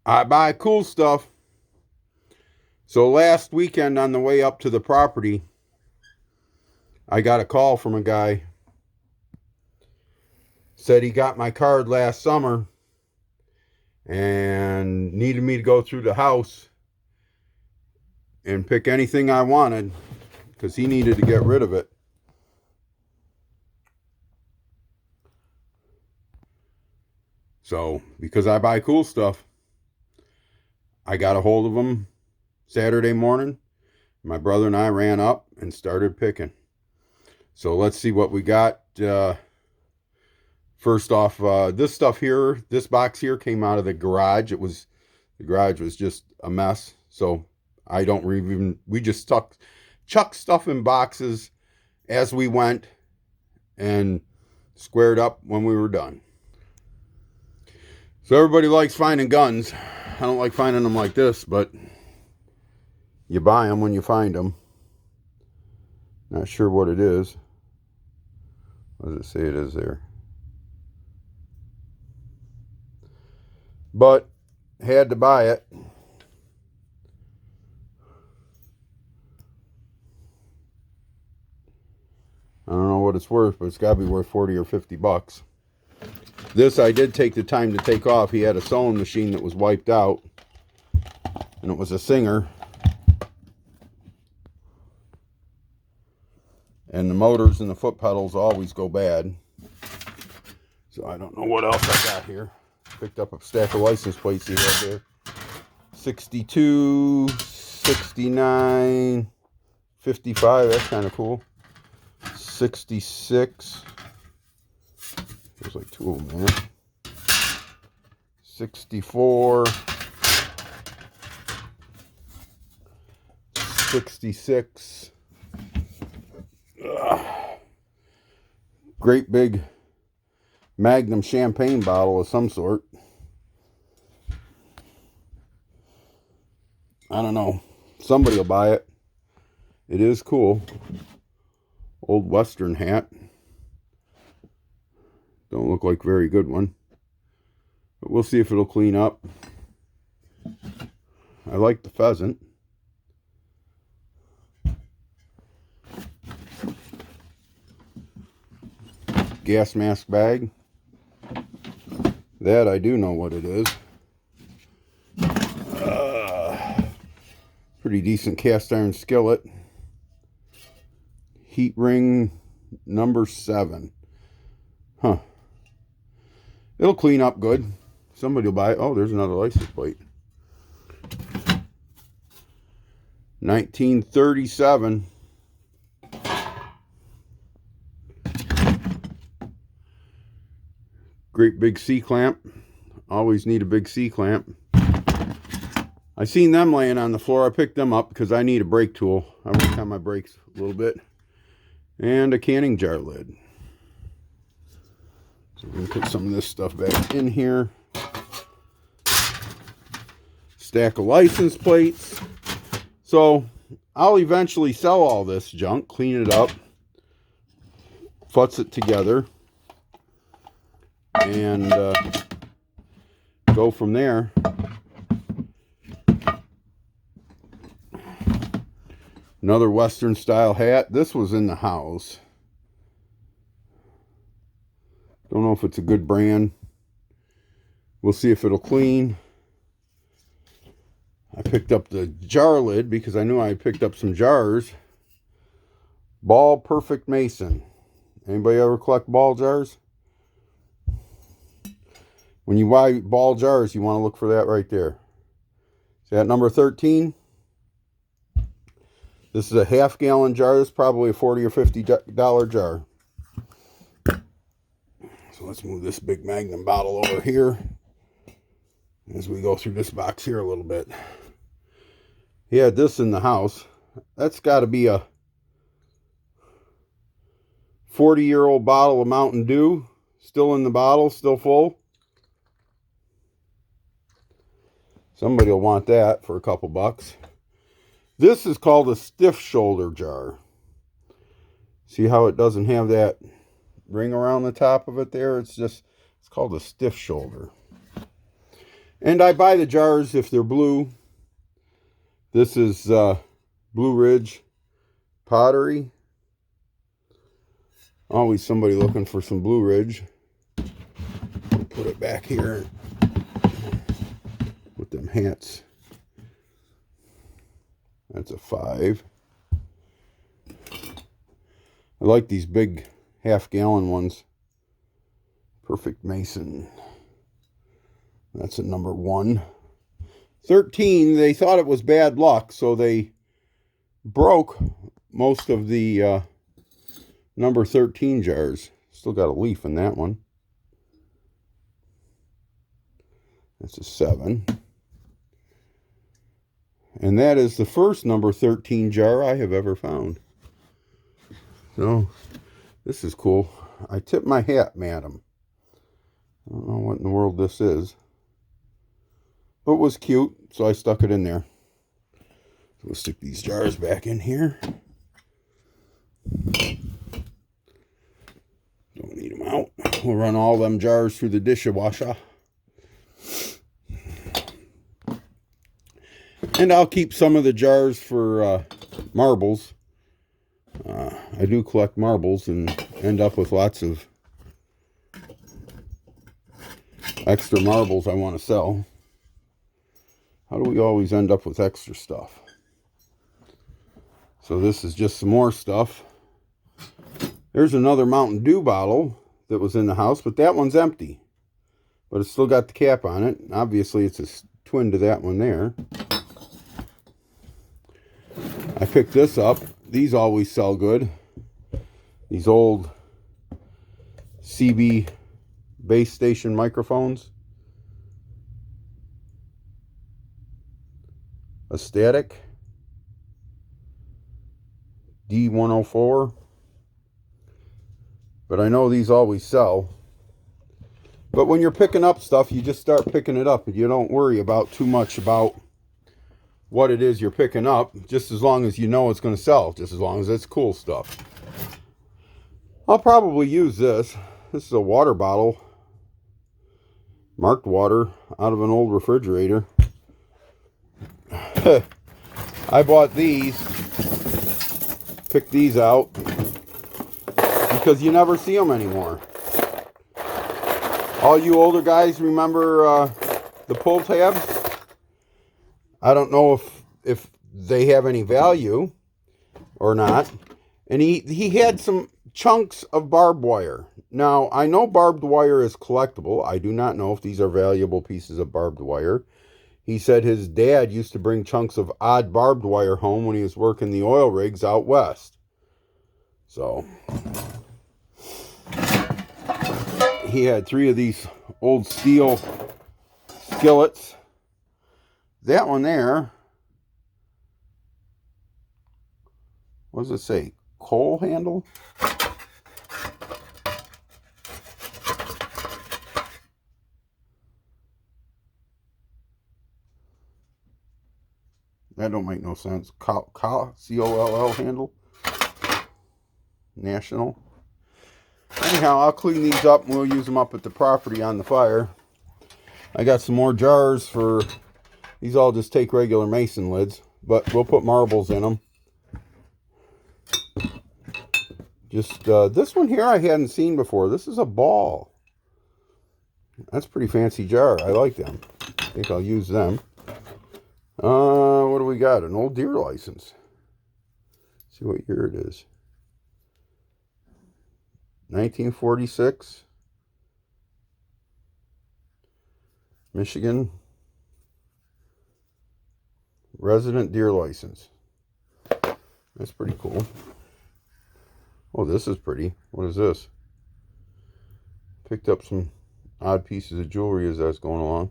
I buy cool stuff. So last weekend on the way up to the property, I got a call from a guy. Said he got my card last summer and needed me to go through the house and pick anything I wanted because he needed to get rid of it. So, because I buy cool stuff, I got a hold of him Saturday morning. My brother and I ran up and started picking. So let's see what we got. First off, this stuff here, this box here came out of the garage. The garage was just a mess. So we just chucked stuff in boxes as we went and squared up when we were done. So everybody likes finding guns. I don't like finding them like this, but you buy them when you find them. Not sure what it is. What does it say it is there? But had to buy it. I don't know what it's worth, but it's got to be worth 40 or 50 bucks. This I did take the time to take off. He had a sewing machine that was wiped out, and it was a Singer. And the motors and the foot pedals always go bad. So I don't know what else I got here. Picked up a stack of license plates he had there. 62, 69, 55. That's kind of cool. 66. There's like two of them there. 64. 66. Great big Magnum champagne bottle of some sort. I don't know. Somebody will buy it. It is cool. Old Western hat. Don't look like a very good one. But we'll see if it'll clean up. I like the pheasant. Gas mask bag. That I do know what it is. Pretty decent cast iron skillet. Heat ring number 7. Huh. It'll clean up good. Somebody will buy it. Oh, there's another license plate. 1937. Great big C-clamp. Always need a big C-clamp. I seen them laying on the floor. I picked them up because I need a brake tool. I work on my brakes a little bit. And a canning jar lid. So we're going to put some of this stuff back in here. Stack of license plates. So I'll eventually sell all this junk, clean it up, futz it together, and go from there. Another Western style hat. This was in the house. Don't know if it's a good brand. We'll see if it'll clean. I picked up the jar lid because I knew I picked up some jars. Ball Perfect Mason. Anybody ever collect ball jars? When you buy ball jars, you want to look for that right there. Is that number 13? This is a half-gallon jar. This is probably a $40 or $50 jar. So let's move this big Magnum bottle over here as we go through this box here a little bit. He had this in the house. That's got to be a 40-year-old bottle of Mountain Dew. Still in the bottle, still full. Somebody will want that for a couple bucks. This is called a stiff shoulder jar. See how it doesn't have that ring around the top of it there? It's called a stiff shoulder. And I buy the jars if they're blue. This is Blue Ridge pottery. Always somebody looking for some Blue Ridge. Put it back here with them hats. That's a 5. I like these big half-gallon ones. Perfect Mason. That's a number 1. 13, they thought it was bad luck, so they broke most of the number 13 jars. Still got a leaf in that one. That's a 7. And that is the first number 13 jar I have ever found. So, this is cool. I tip my hat, madam. I don't know what in the world this is. But it was cute, so I stuck it in there. So we'll stick these jars back in here. Don't need them out. We'll run all them jars through the dishwasher. And I'll keep some of the jars for marbles. I do collect marbles and end up with lots of extra marbles I want to sell. How do we always end up with extra stuff? So this is just some more stuff. There's another Mountain Dew bottle that was in the house, but that one's empty. But it's still got the cap on it. Obviously, it's a twin to that one there. I picked this up. These always sell good. These old CB base station microphones. A static D104. But I know these always sell. But when you're picking up stuff, you just start picking it up and you don't worry about too much about what it is you're picking up, just as long as you know it's going to sell, just as long as it's cool stuff. I'll probably use this. This is a water bottle, marked water, out of an old refrigerator. I bought these, picked these out, because you never see them anymore. All you older guys remember the pull tabs? I don't know if they have any value or not. And he had some chunks of barbed wire. Now, I know barbed wire is collectible. I do not know if these are valuable pieces of barbed wire. He said his dad used to bring chunks of odd barbed wire home when he was working the oil rigs out west. So, he had 3 of these old steel skillets. That one there, what does it say? Coal handle? That don't make no sense. C-O-L-L handle. National. Anyhow, I'll clean these up and we'll use them up at the property on the fire. I got some more jars for... These all just take regular mason lids, but we'll put marbles in them. Just this one here I hadn't seen before. This is a ball. That's a pretty fancy jar. I like them. I think I'll use them. What do we got? An old deer license. Let's see what year it is. 1946. Michigan. Resident deer license. That's pretty cool. Oh, this is pretty. What is this? Picked up some odd pieces of jewelry as I was going along.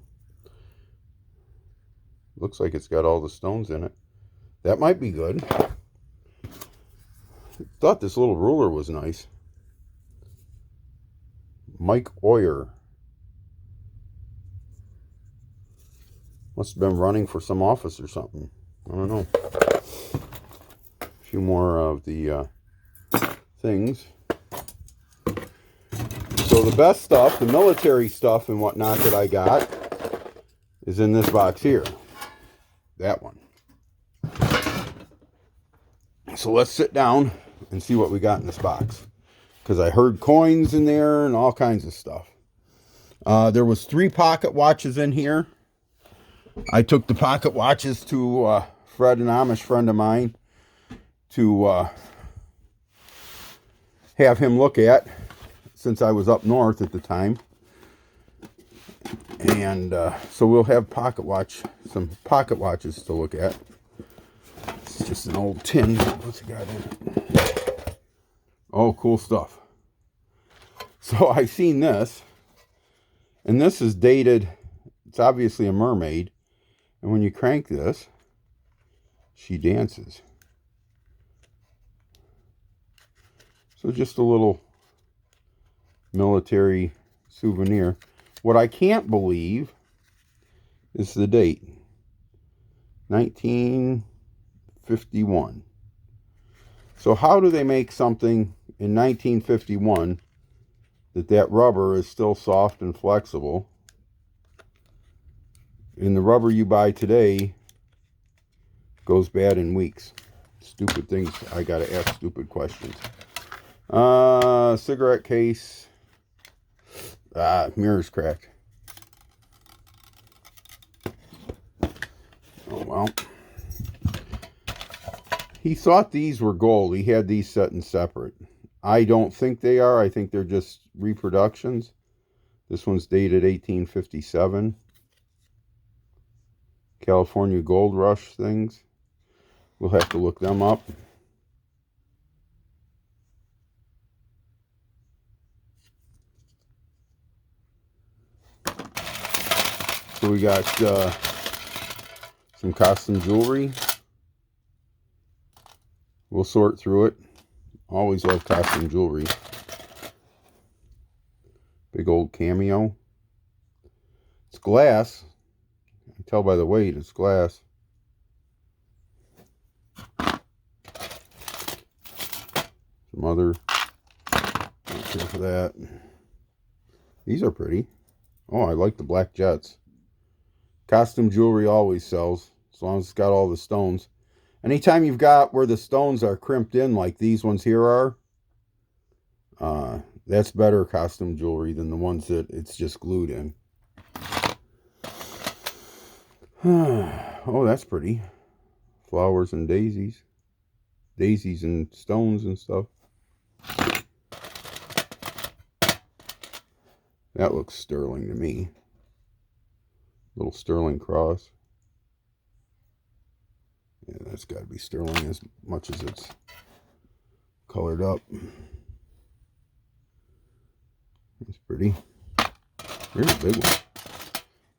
Looks like it's got all the stones in it. That might be good. Thought this little ruler was nice. Mike Oyer. Must have been running for some office or something. I don't know. A few more of the things. So the best stuff, the military stuff and whatnot that I got, is in this box here. That one. So let's sit down and see what we got in this box. Because I heard coins in there and all kinds of stuff. There was 3 pocket watches in here. I took the pocket watches to Fred, an Amish friend of mine, to have him look at, since I was up north at the time. And so we'll have some pocket watches to look at. It's just an old tin. What's it got in it? Oh, cool stuff. So I seen this, and this is dated. It's obviously a mermaid, and when you crank this, she dances. So just a little military souvenir. What I can't believe is the date. 1951. So how do they make something in 1951 that rubber is still soft and flexible? And the rubber you buy today goes bad in weeks. Stupid things. I gotta ask stupid questions. Cigarette case. Mirror's cracked. Oh well. He thought these were gold. He had these set in separate. I don't think they are. I think they're just reproductions. This one's dated 1857. California Gold Rush things. We'll have to look them up. So we got some costume jewelry. We'll sort through it. Always love costume jewelry. Big old cameo. It's glass. I can tell by the weight it's glass. Some other. Don't care for that. These are pretty. Oh, I like the black jets. Costume jewelry always sells, as long as it's got all the stones. Anytime you've got where the stones are crimped in, like these ones here are, that's better costume jewelry than the ones that it's just glued in. Oh, that's pretty. Flowers and daisies. Daisies and stones and stuff. That looks sterling to me. Little sterling cross. Yeah, that's got to be sterling as much as it's colored up. That's pretty. Here's a big one.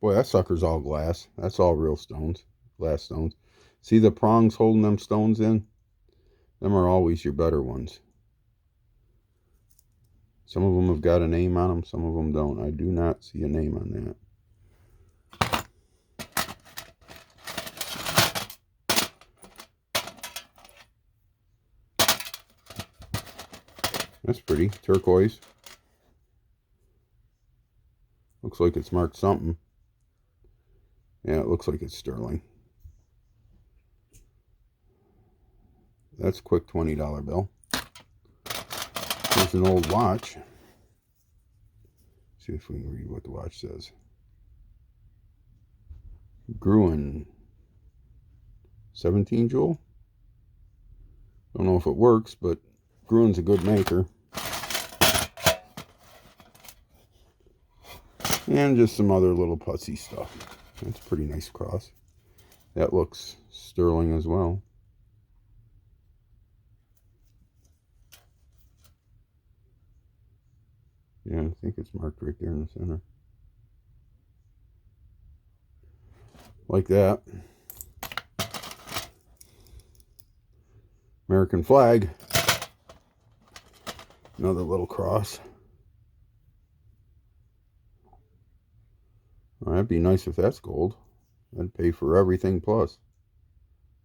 Boy, that sucker's all glass. That's all real stones. Glass stones. See the prongs holding them stones in? Them are always your better ones. Some of them have got a name on them. Some of them don't. I do not see a name on that. That's pretty. Turquoise. Looks like it's marked something. Yeah, it looks like it's sterling. That's a quick $20 bill. Here's an old watch. See if we can read what the watch says. Gruen 17 jewel. Don't know if it works, but Gruen's a good maker. And just some other little putsy stuff. That's a pretty nice cross. That looks sterling as well. Yeah, I think it's marked right there in the center. Like that. American flag. Another little cross. Well, that'd be nice if that's gold. That'd pay for everything plus.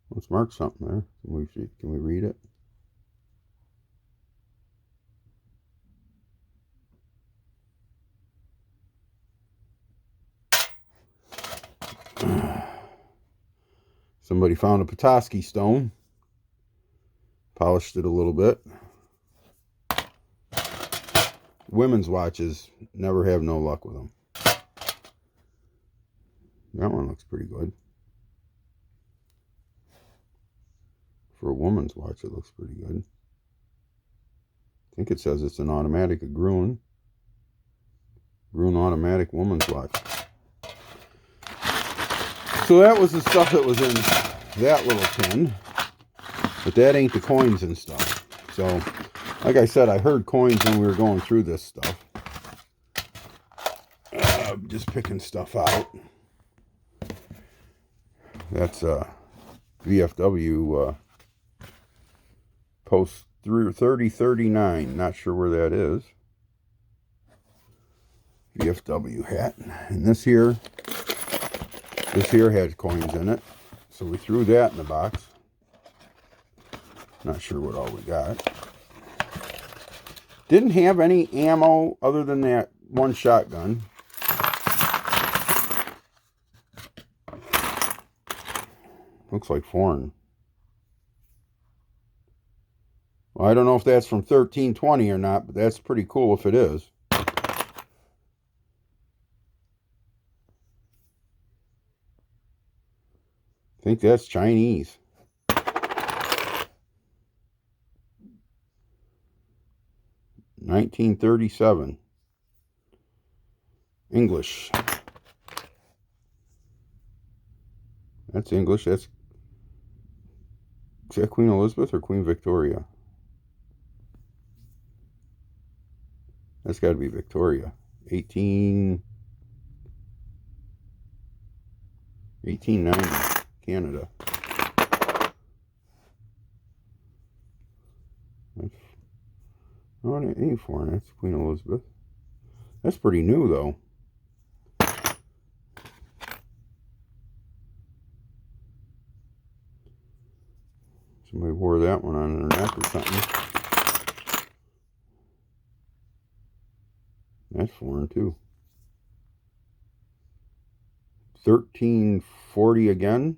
Let's mark something there. Can we read it? Somebody found a Petoskey stone. Polished it a little bit. Women's watches, never have no luck with them. That one looks pretty good. For a woman's watch, it looks pretty good. I think it says it's an automatic, a Gruen. Gruen automatic woman's watch. So that was the stuff that was in that little tin. But that ain't the coins and stuff. So, like I said, I heard coins when we were going through this stuff. Just picking stuff out. That's VFW post 3039. Not sure where that is. VFW hat. And this here had coins in it. So we threw that in the box. Not sure what all we got. Didn't have any ammo other than that one shotgun. Looks like foreign. Well, I don't know if that's from 1320 or not, but that's pretty cool if it is. I think that's Chinese. $1937. English. That's English. Is that Queen Elizabeth or Queen Victoria? That's got to be Victoria. 1890. Canada. Oh, it ain't foreign. That's Queen Elizabeth. That's pretty new, though. Somebody wore that one on their neck or something. That's foreign, too. 1340 again?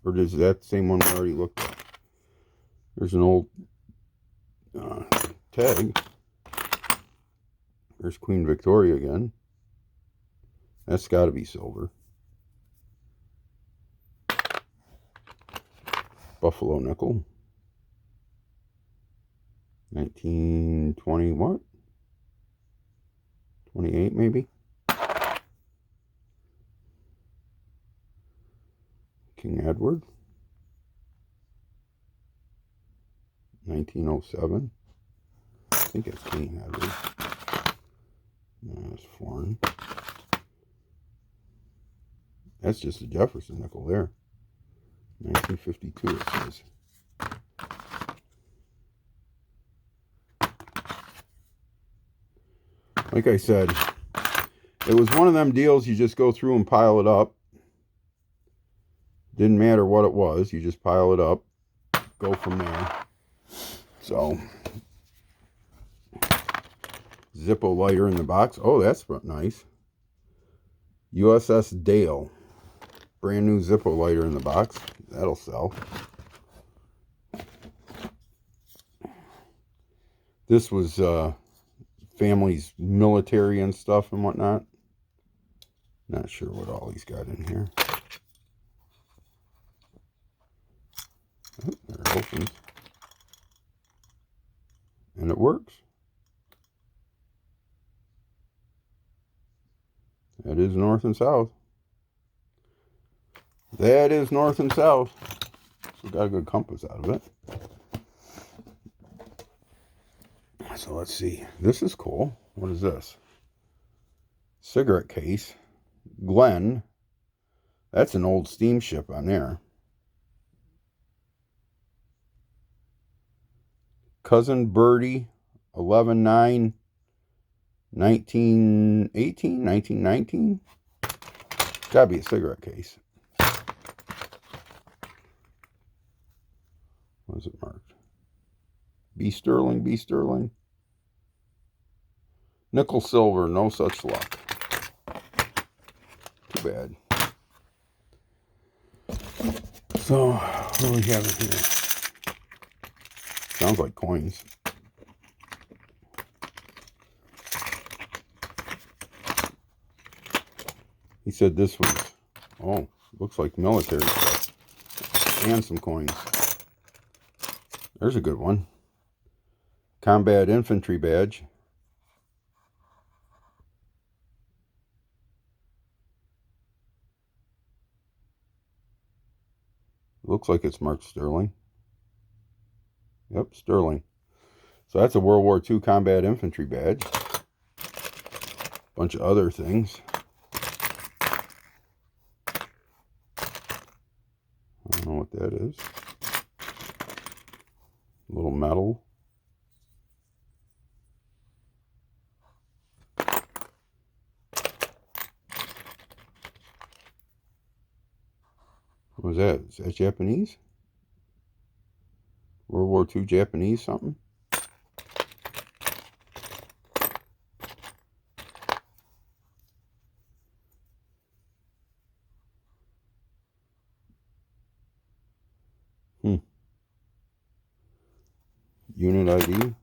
Or is that the same one we already looked at? There's an old tag. There's Queen Victoria again. That's got to be silver. Buffalo nickel. 1920 what? 28 maybe? King Edward. 1907. I think it's King Edward. That's foreign. That's just a Jefferson nickel there. 1952 it says. Like I said, it was one of them deals you just go through and pile it up. Didn't matter what it was, you just pile it up, go from there. So, Zippo lighter in the box. Oh, that's nice. USS Dale. Brand new Zippo lighter in the box. That'll sell. This was family's military and stuff and whatnot. Not sure what all he's got in here. Oh, there it opens. And it works. That is north and south. That is north and south. We got a good compass out of it. So let's see. This is cool. What is this? Cigarette case. Glen. That's an old steamship on there. Cousin Birdie. 11/9. 1918, 1919. Gotta be a cigarette case. What is it marked? B. Sterling, B. Sterling. Nickel silver, no such luck. Too bad. So, what do we have in here? Sounds like coins. He said this was, oh, looks like military stuff. And some coins. There's a good one. Combat infantry badge. Looks like it's marked sterling. Yep, sterling. So that's a World War II combat infantry badge. Bunch of other things. I don't know what that is. A little metal. What was that? Is that Japanese? World War II Japanese something? Unit ID.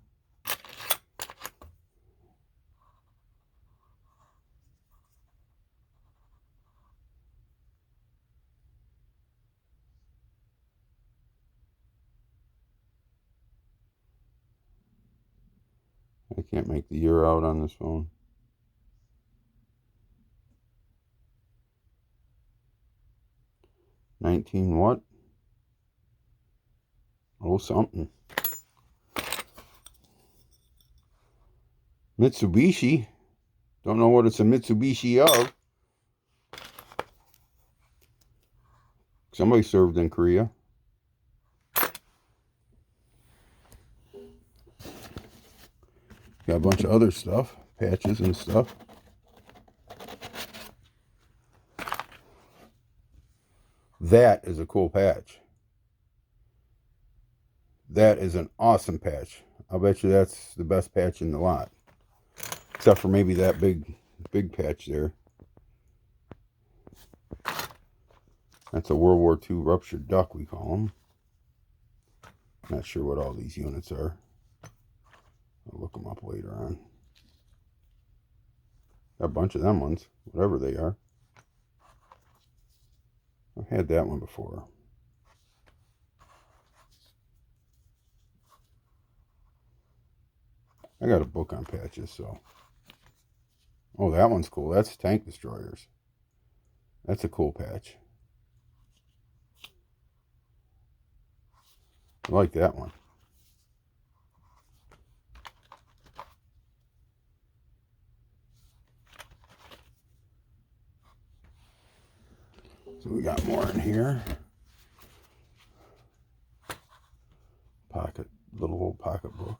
I can't make the year out on this phone. 19 what? Oh, something. Mitsubishi. Don't know what it's a Mitsubishi of. Somebody served in Korea. Got a bunch of other stuff. Patches and stuff. That is a cool patch. That is an awesome patch. I'll bet you that's the best patch in the lot. Except for maybe that big patch there. That's a World War II ruptured duck, we call them. Not sure what all these units are. I'll look them up later on. Got a bunch of them ones, whatever they are. I've had that one before. I got a book on patches, so. Oh, that one's cool. That's tank destroyers. That's a cool patch. I like that one. So we got more in here. Little old pocket book.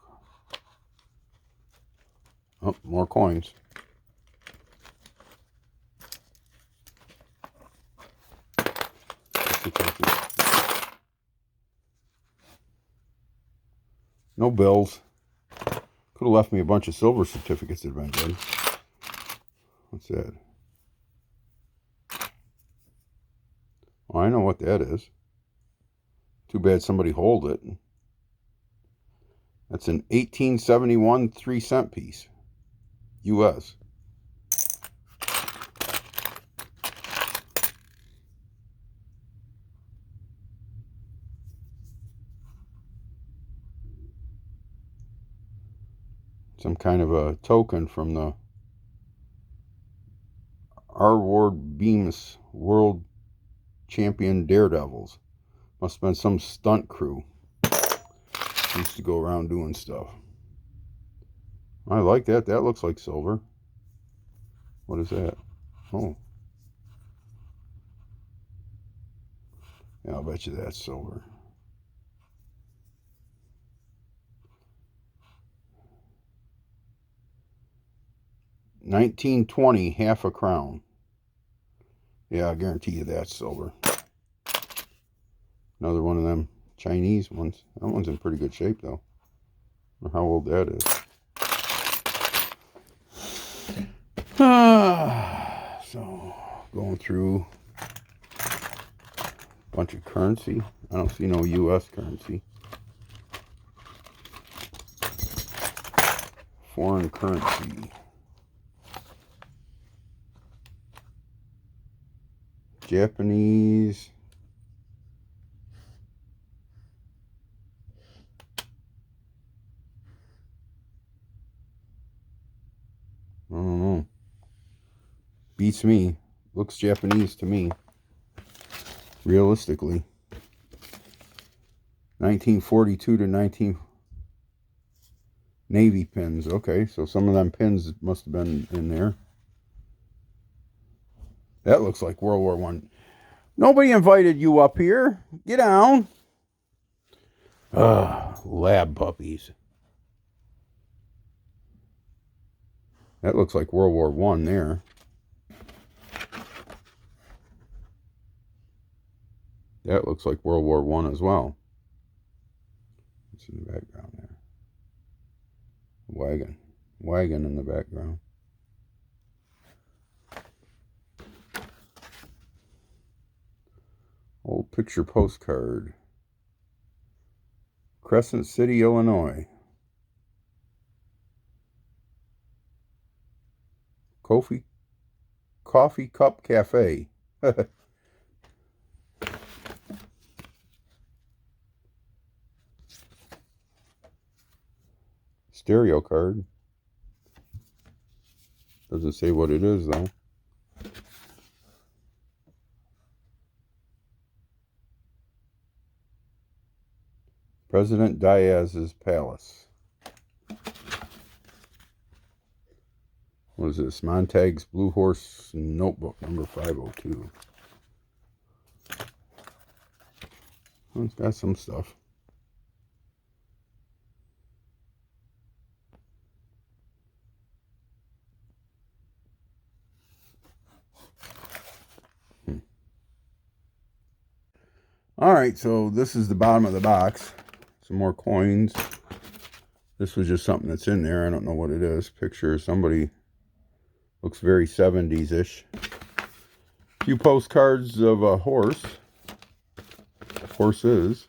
Oh, more coins. No bills. Could have left me a bunch of silver certificates that have been good. What's that? Oh, I know what that is. Too bad somebody hold it. That's an 1871 3-cent piece. U.S. Some kind of a token from the R. Ward Beams World Champion Daredevils. Must have been some stunt crew. Used to go around doing stuff. I like that. That looks like silver. What is that? Oh. Yeah, I'll bet you that's silver. $19.20, half a crown. Yeah, I guarantee you that's silver. Another one of them Chinese ones. That one's in pretty good shape, though. I wonder how old that is. So, going through a Bunch of currency. I don't see no U.S. currency. Foreign currency. Japanese. I don't know. Beats me. Looks Japanese to me. Realistically. 1942 to 19... Navy pins. Okay, so some of them pins must have been in there. That looks like World War I. Nobody invited you up here. Get down. Lab puppies. That looks like World War I there. That looks like World War I as well. What's in the background there? Wagon. Wagon in the background. Old picture postcard. Crescent City, Illinois. Coffee Cup Cafe. Stereo card. Doesn't say what it is though. President Diaz's Palace. What is this? Montag's Blue Horse Notebook, number 502. Well, it's got some stuff. All right, so this is the bottom of the box. Some more coins. This was just something that's in there. I don't know what it is. Picture of somebody. Looks very 70s-ish. A few postcards of a horse. Horses.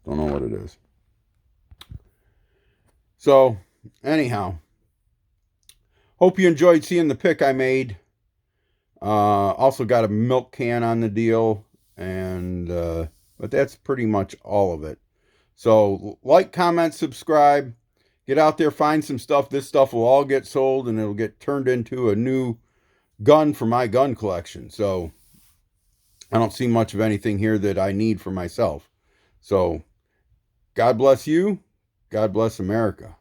Don't know what it is. So, anyhow. Hope you enjoyed seeing the pick I made. Also got a milk can on the deal. And but that's pretty much all of it. So, like, comment, subscribe. Get out there, find some stuff. This stuff will all get sold, and it'll get turned into a new gun for my gun collection. So, I don't see much of anything here that I need for myself. So, God bless you. God bless America.